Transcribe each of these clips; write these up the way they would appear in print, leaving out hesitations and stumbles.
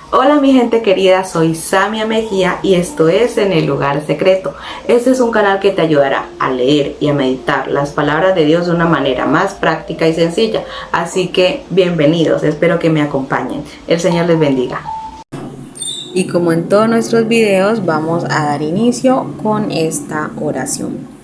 Hola mi gente querida, soy Samia Mejía y esto es En el Lugar Secreto. Este es un canal que te ayudará a leer y a meditar las palabras de Dios de una manera más práctica y sencilla. Así que bienvenidos, espero que me acompañen. El Señor les bendiga. Y como en todos nuestros videos, vamos a dar inicio con esta oración.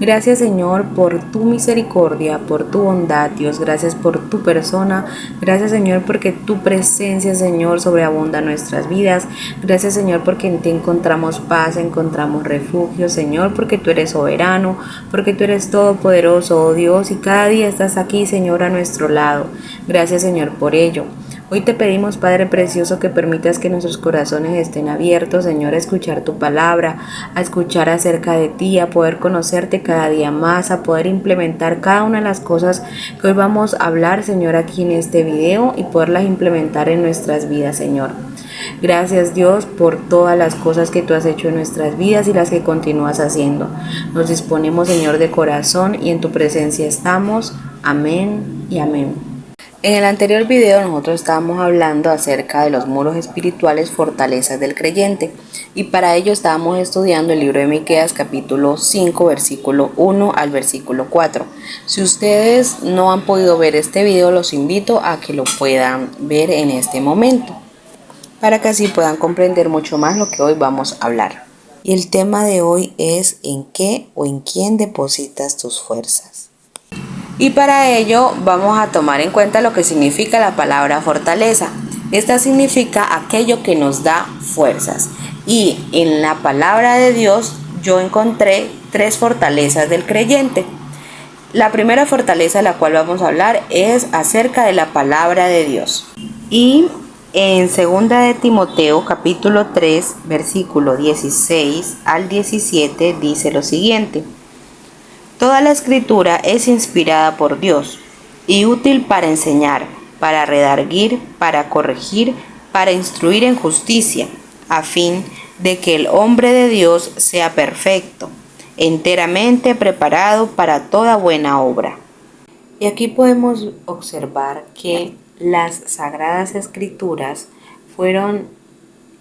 Gracias Señor por tu misericordia, por tu bondad, Dios, gracias por tu persona, gracias Señor porque tu presencia, Señor, sobreabunda nuestras vidas, gracias Señor porque en ti encontramos paz, encontramos refugio, Señor, porque tú eres soberano, porque tú eres todopoderoso, oh Dios, y cada día estás aquí, Señor, a nuestro lado. Gracias Señor por ello. Hoy te pedimos, Padre Precioso, que permitas que nuestros corazones estén abiertos, Señor, a escuchar tu palabra, a escuchar acerca de ti, a poder conocerte cada día más, a poder implementar cada una de las cosas que hoy vamos a hablar, Señor, aquí en este video y poderlas implementar en nuestras vidas, Señor. Gracias, Dios, por todas las cosas que tú has hecho en nuestras vidas y las que continúas haciendo. Nos disponemos, Señor, de corazón y en tu presencia estamos. Amén y amén. En el anterior video nosotros estábamos hablando acerca de los muros espirituales, fortalezas del creyente, y para ello estábamos estudiando el libro de Miqueas capítulo 5 versículo 1 al versículo 4. Si ustedes no han podido ver este video, los invito a que lo puedan ver en este momento, para que así puedan comprender mucho más lo que hoy vamos a hablar. Y el tema de hoy es ¿en qué o en quién depositas tus fuerzas? Y para ello vamos a tomar en cuenta lo que significa la palabra fortaleza. Esta significa aquello que nos da fuerzas. Y en la palabra de Dios yo encontré 3 fortalezas del creyente. La primera fortaleza de la cual vamos a hablar es acerca de la palabra de Dios. Y en 2 de Timoteo capítulo 3 versículo 16 al 17 dice lo siguiente: Toda la escritura es inspirada por Dios y útil para enseñar, para redarguir, para corregir, para instruir en justicia, a fin de que el hombre de Dios sea perfecto, enteramente preparado para toda buena obra. Y aquí podemos observar que las sagradas escrituras fueron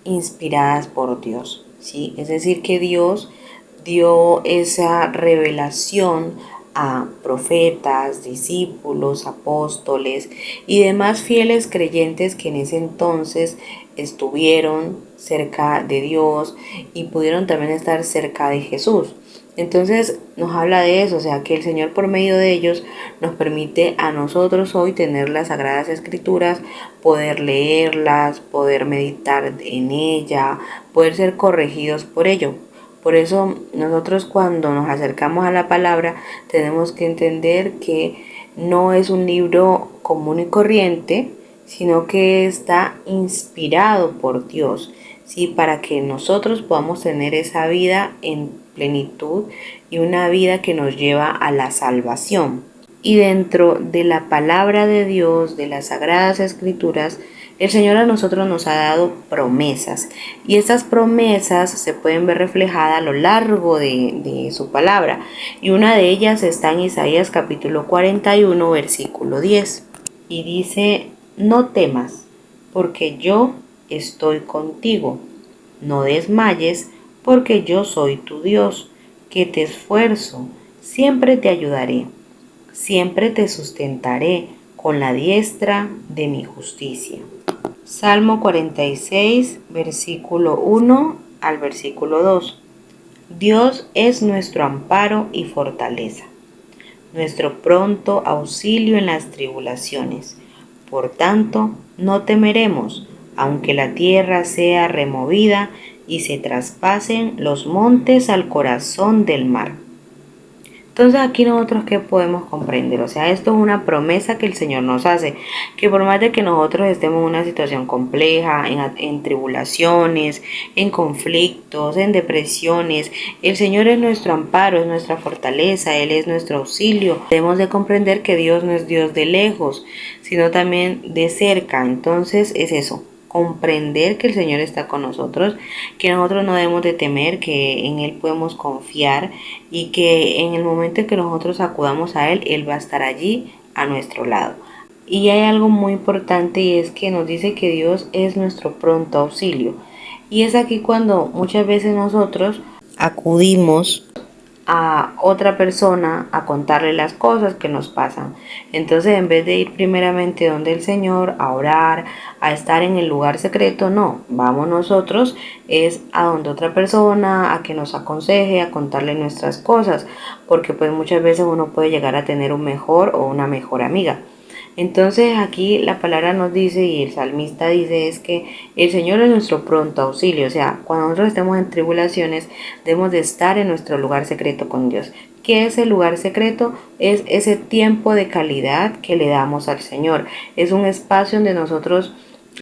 inspiradas por Dios, ¿sí? Es decir, que Dios dio esa revelación a profetas, discípulos, apóstoles y demás fieles creyentes que en ese entonces estuvieron cerca de Dios y pudieron también estar cerca de Jesús. Entonces nos habla de eso, o sea, que el Señor por medio de ellos nos permite a nosotros hoy tener las Sagradas Escrituras, poder leerlas, poder meditar en ella, poder ser corregidos por ello. Por eso nosotros cuando nos acercamos a la palabra tenemos que entender que no es un libro común y corriente, sino que está inspirado por Dios, ¿sí? Para que nosotros podamos tener esa vida en plenitud y una vida que nos lleva a la salvación. Y dentro de la palabra de Dios, de las Sagradas Escrituras, el Señor a nosotros nos ha dado promesas y estas promesas se pueden ver reflejadas a lo largo de su palabra, y una de ellas está en Isaías capítulo 41 versículo 10 y dice: no temas, porque yo estoy contigo, no desmayes, porque yo soy tu Dios, que te esfuerzo, siempre te ayudaré, siempre te sustentaré con la diestra de mi justicia. Salmo 46, versículo 1 al versículo 2. Dios es nuestro amparo y fortaleza, nuestro pronto auxilio en las tribulaciones. Por tanto, no temeremos, aunque la tierra sea removida y se traspasen los montes al corazón del mar. Entonces aquí nosotros ¿qué podemos comprender? O sea, esto es una promesa que el Señor nos hace, que por más de que nosotros estemos en una situación compleja, en tribulaciones, en conflictos, en depresiones, el Señor es nuestro amparo, es nuestra fortaleza, Él es nuestro auxilio. Debemos de comprender que Dios no es Dios de lejos, sino también de cerca. Entonces es eso, comprender que el Señor está con nosotros, que nosotros no debemos de temer, que en Él podemos confiar y que en el momento en que nosotros acudamos a Él, Él va a estar allí a nuestro lado. Y hay algo muy importante y es que nos dice que Dios es nuestro pronto auxilio. Y es aquí cuando muchas veces nosotros acudimos a otra persona a contarle las cosas que nos pasan. Entonces, en vez de ir primeramente donde el Señor a orar, a estar en el lugar secreto, no, vamos nosotros es a donde otra persona a que nos aconseje, a contarle nuestras cosas, porque pues muchas veces uno puede llegar a tener un mejor o una mejor amiga. Entonces aquí la palabra nos dice y el salmista dice es que el Señor es nuestro pronto auxilio. O sea, cuando nosotros estemos en tribulaciones debemos de estar en nuestro lugar secreto con Dios. ¿Qué es el lugar secreto? Es ese tiempo de calidad que le damos al Señor. Es un espacio donde nosotros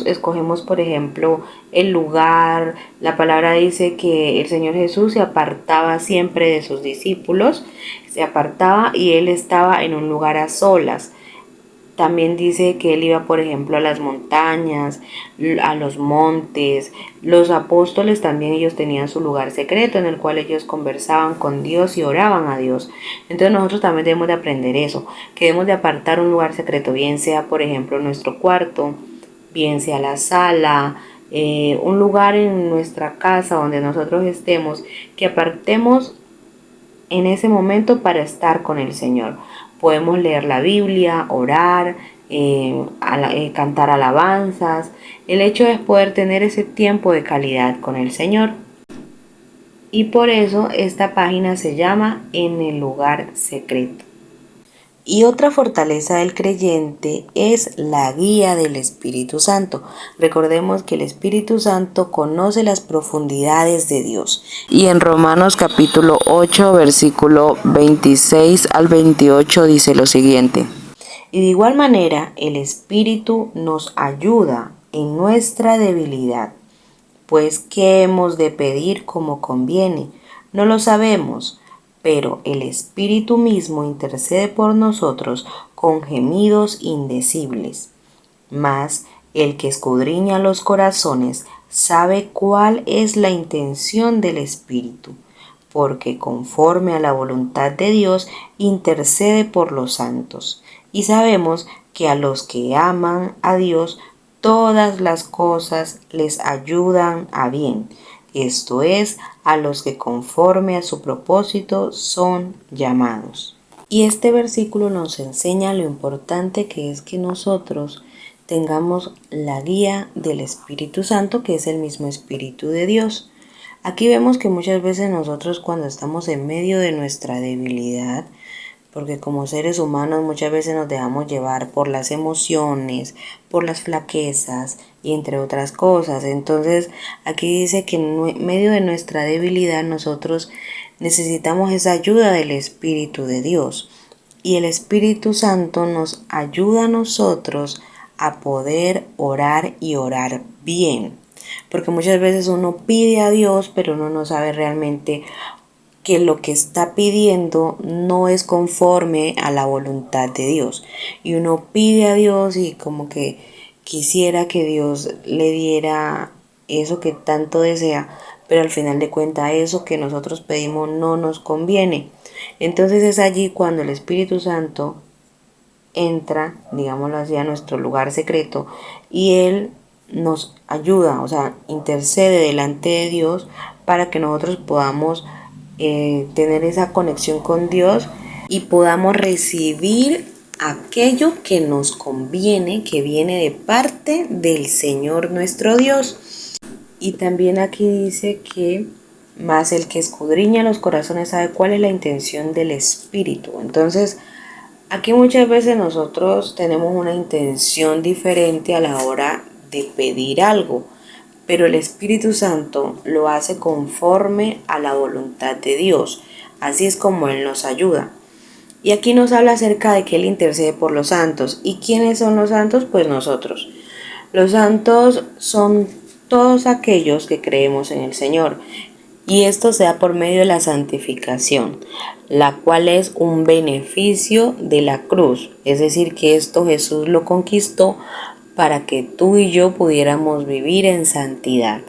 escogemos, por ejemplo, el lugar. La palabra dice que el Señor Jesús se apartaba siempre de sus discípulos, se apartaba y él estaba en un lugar a solas. También dice que él iba, por ejemplo, a las montañas, a los montes. Los apóstoles también ellos tenían su lugar secreto en el cual ellos conversaban con Dios y oraban a Dios. Entonces nosotros también debemos de aprender eso, que debemos de apartar un lugar secreto, bien sea, por ejemplo, nuestro cuarto, bien sea la sala, un lugar en nuestra casa donde nosotros estemos, que apartemos en ese momento para estar con el Señor. Podemos leer la Biblia, orar, cantar alabanzas. El hecho es poder tener ese tiempo de calidad con el Señor. Y por eso esta página se llama En el lugar secreto. Y otra fortaleza del creyente es la guía del Espíritu Santo. Recordemos que el Espíritu Santo conoce las profundidades de Dios. Y en Romanos capítulo 8, versículo 26 al 28 dice lo siguiente. Y de igual manera el Espíritu nos ayuda en nuestra debilidad. Pues, ¿qué hemos de pedir como conviene? No lo sabemos, pero el Espíritu mismo intercede por nosotros con gemidos indecibles. Mas el que escudriña los corazones sabe cuál es la intención del Espíritu, porque conforme a la voluntad de Dios intercede por los santos. Y sabemos que a los que aman a Dios, todas las cosas les ayudan a bien. Esto es, a los que conforme a su propósito son llamados. Y este versículo nos enseña lo importante que es que nosotros tengamos la guía del Espíritu Santo, que es el mismo Espíritu de Dios. Aquí vemos que muchas veces nosotros cuando estamos en medio de nuestra debilidad, porque como seres humanos muchas veces nos dejamos llevar por las emociones, por las flaquezas y entre otras cosas. Entonces aquí dice que en medio de nuestra debilidad nosotros necesitamos esa ayuda del Espíritu de Dios. Y el Espíritu Santo nos ayuda a nosotros a poder orar y orar bien. Porque muchas veces uno pide a Dios, pero uno no sabe realmente que lo que está pidiendo no es conforme a la voluntad de Dios. Y uno pide a Dios y como que quisiera que Dios le diera eso que tanto desea, pero al final de cuentas eso que nosotros pedimos no nos conviene. Entonces es allí cuando el Espíritu Santo entra, digámoslo así, a nuestro lugar secreto y Él nos ayuda, o sea, intercede delante de Dios para que nosotros podamos tener esa conexión con Dios y podamos recibir aquello que nos conviene, que viene de parte del Señor nuestro Dios. Y también aquí dice que más el que escudriña los corazones sabe cuál es la intención del Espíritu. Entonces, aquí muchas veces nosotros tenemos una intención diferente a la hora de pedir algo, pero el Espíritu Santo lo hace conforme a la voluntad de Dios. Así es como Él nos ayuda. Y aquí nos habla acerca de que Él intercede por los santos. ¿Y quiénes son los santos? Pues nosotros. Los santos son todos aquellos que creemos en el Señor. Y esto se da por medio de la santificación, la cual es un beneficio de la cruz. Es decir, que esto Jesús lo conquistó para que tú y yo pudiéramos vivir en santidad.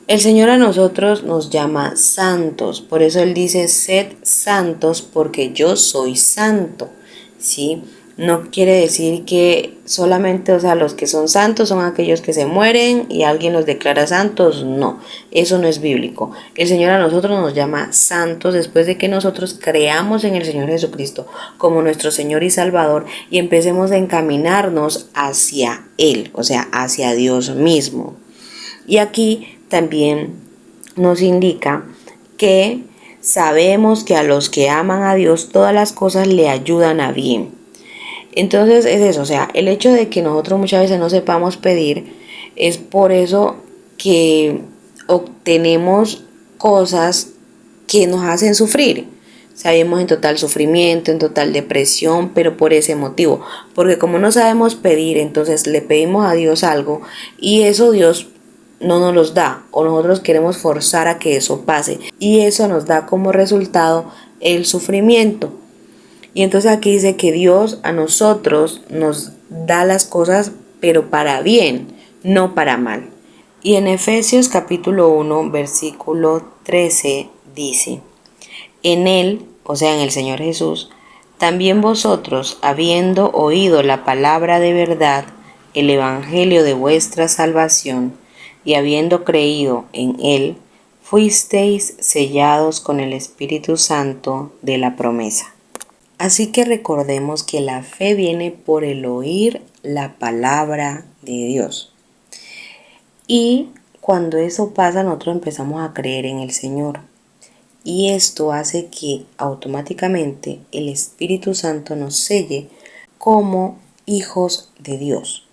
El Señor a nosotros nos llama santos, por eso Él dice, sed santos porque yo soy santo, ¿sí? No quiere decir que solamente, los que son santos son aquellos que se mueren y alguien los declara santos. No, eso no es bíblico. El Señor a nosotros nos llama santos después de que nosotros creamos en el Señor Jesucristo como nuestro Señor y Salvador y empecemos a encaminarnos hacia Él, hacia Dios mismo. Y aquí también nos indica que sabemos que a los que aman a Dios todas las cosas le ayudan a bien. Entonces es eso, el hecho de que nosotros muchas veces no sepamos pedir es por eso que obtenemos cosas que nos hacen sufrir. Sabemos en total sufrimiento, en total depresión, pero por ese motivo. Porque como no sabemos pedir, entonces le pedimos a Dios algo y eso Dios no nos los da o nosotros queremos forzar a que eso pase y eso nos da como resultado el sufrimiento. Y entonces aquí dice que Dios a nosotros nos da las cosas, pero para bien, no para mal. Y en Efesios capítulo 1, versículo 13 dice: en Él, en el Señor Jesús, también vosotros, habiendo oído la palabra de verdad, el evangelio de vuestra salvación, y habiendo creído en Él, fuisteis sellados con el Espíritu Santo de la promesa. Así que recordemos que la fe viene por el oír la palabra de Dios. Y cuando eso pasa, nosotros empezamos a creer en el Señor. Y esto hace que automáticamente el Espíritu Santo nos selle como hijos de Dios.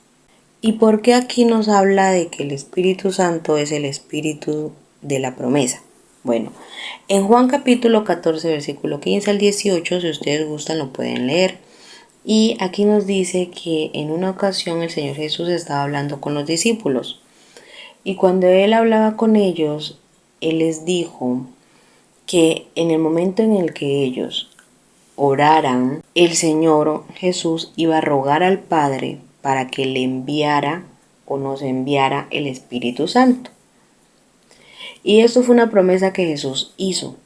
¿Y por qué aquí nos habla de que el Espíritu Santo es el Espíritu de la promesa? Bueno, en Juan capítulo 14, versículo 15 al 18, si ustedes gustan lo pueden leer. Y aquí nos dice que en una ocasión el Señor Jesús estaba hablando con los discípulos. Y cuando Él hablaba con ellos, Él les dijo que en el momento en el que ellos oraran, el Señor Jesús iba a rogar al Padre para que le enviara o nos enviara el Espíritu Santo. Y esto fue una promesa que Jesús hizo.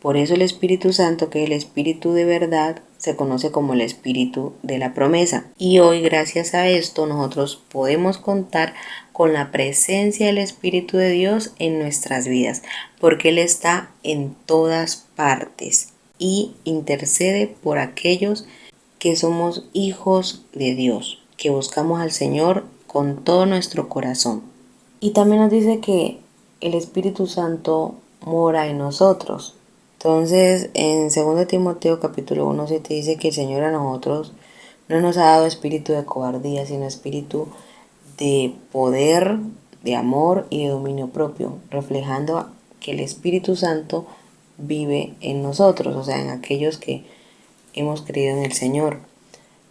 Por eso el Espíritu Santo, que es el Espíritu de verdad, se conoce como el Espíritu de la promesa. Y hoy, gracias a esto, nosotros podemos contar con la presencia del Espíritu de Dios en nuestras vidas, porque Él está en todas partes y intercede por aquellos que somos hijos de Dios, que buscamos al Señor con todo nuestro corazón. Y también nos dice que el Espíritu Santo mora en nosotros. Entonces, en 2 Timoteo capítulo 1:7 dice que el Señor a nosotros no nos ha dado espíritu de cobardía, sino espíritu de poder, de amor y de dominio propio, reflejando que el Espíritu Santo vive en nosotros, en aquellos que hemos creído en el Señor.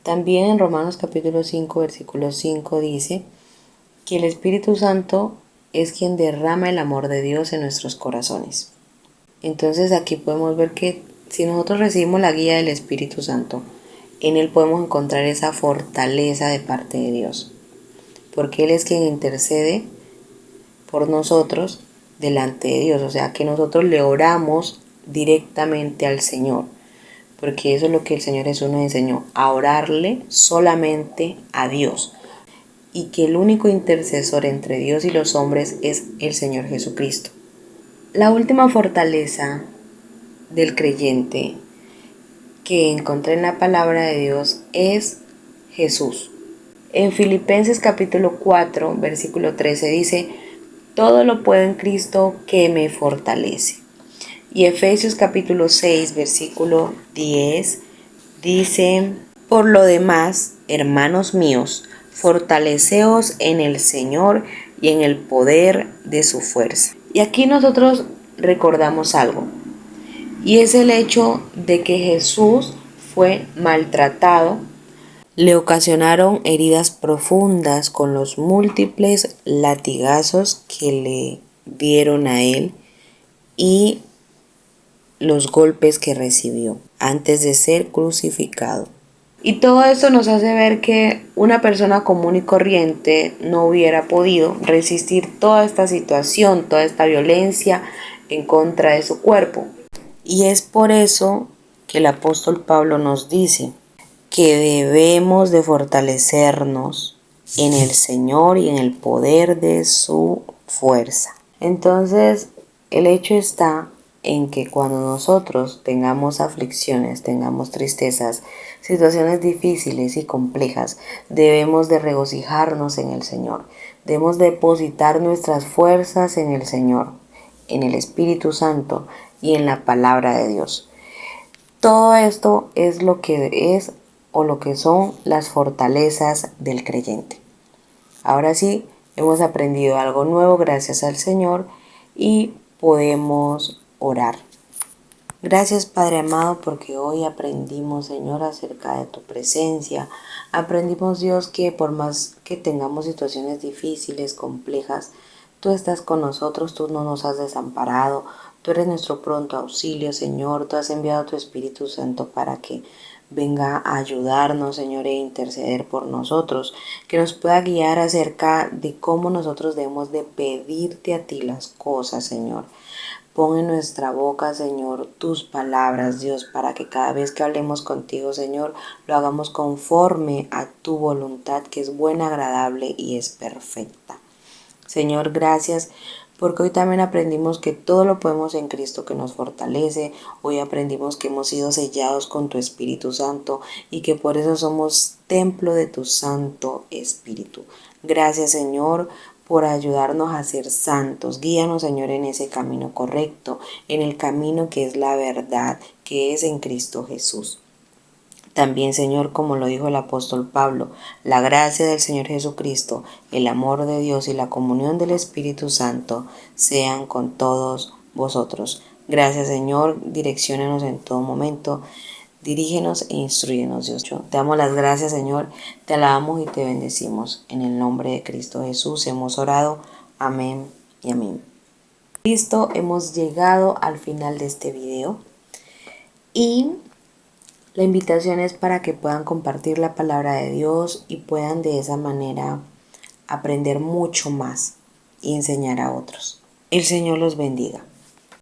También en Romanos capítulo 5, versículo 5 dice que el Espíritu Santo es quien derrama el amor de Dios en nuestros corazones. Entonces aquí podemos ver que si nosotros recibimos la guía del Espíritu Santo, en Él podemos encontrar esa fortaleza de parte de Dios, porque Él es quien intercede por nosotros delante de Dios, que nosotros le oramos directamente al Señor, porque eso es lo que el Señor Jesús nos enseñó, a orarle solamente a Dios, y que el único intercesor entre Dios y los hombres es el Señor Jesucristo. La última fortaleza del creyente que encontré en la palabra de Dios es Jesús. En Filipenses capítulo 4, versículo 13 dice: todo lo puedo en Cristo que me fortalece. Y Efesios capítulo 6, versículo 10 dice: por lo demás, hermanos míos, fortaleceos en el Señor y en el poder de su fuerza. Y aquí nosotros recordamos algo, y es el hecho de que Jesús fue maltratado, le ocasionaron heridas profundas con los múltiples latigazos que le dieron a él y los golpes que recibió antes de ser crucificado. Y todo esto nos hace ver que una persona común y corriente no hubiera podido resistir toda esta situación, toda esta violencia en contra de su cuerpo. Y es por eso que el apóstol Pablo nos dice que debemos de fortalecernos en el Señor y en el poder de su fuerza. Entonces, el hecho está en que cuando nosotros tengamos aflicciones, tengamos tristezas, situaciones difíciles y complejas, debemos de regocijarnos en el Señor. Debemos depositar nuestras fuerzas en el Señor, en el Espíritu Santo y en la palabra de Dios. Todo esto es lo que es o lo que son las fortalezas del creyente. Ahora sí, hemos aprendido algo nuevo gracias al Señor y podemos orar. Gracias Padre amado porque hoy aprendimos, Señor, acerca de tu presencia. Aprendimos, Dios, que por más que tengamos situaciones difíciles, complejas, tú estás con nosotros, tú no nos has desamparado. Tú eres nuestro pronto auxilio, Señor. Tú has enviado a tu Espíritu Santo para que venga a ayudarnos, Señor, e interceder por nosotros, que nos pueda guiar acerca de cómo nosotros debemos de pedirte a ti las cosas, Señor. Pon en nuestra boca, Señor, tus palabras, Dios, para que cada vez que hablemos contigo, Señor, lo hagamos conforme a tu voluntad, que es buena, agradable y es perfecta. Señor, gracias porque hoy también aprendimos que todo lo podemos en Cristo que nos fortalece. Hoy aprendimos que hemos sido sellados con tu Espíritu Santo y que por eso somos templo de tu Santo Espíritu. Gracias, Señor, por ayudarnos a ser santos. Guíanos, Señor, en ese camino correcto, en el camino que es la verdad, que es en Cristo Jesús. También, Señor, como lo dijo el apóstol Pablo, la gracia del Señor Jesucristo, el amor de Dios y la comunión del Espíritu Santo sean con todos vosotros. Gracias, Señor, direcciónanos en todo momento, dirígenos e instruyenos, Dios. Te damos las gracias, Señor, te alabamos y te bendecimos. En el nombre de Cristo Jesús hemos orado. Amén y amén. Listo, hemos llegado al final de este video y la invitación es para que puedan compartir la palabra de Dios y puedan de esa manera aprender mucho más y enseñar a otros. El Señor los bendiga.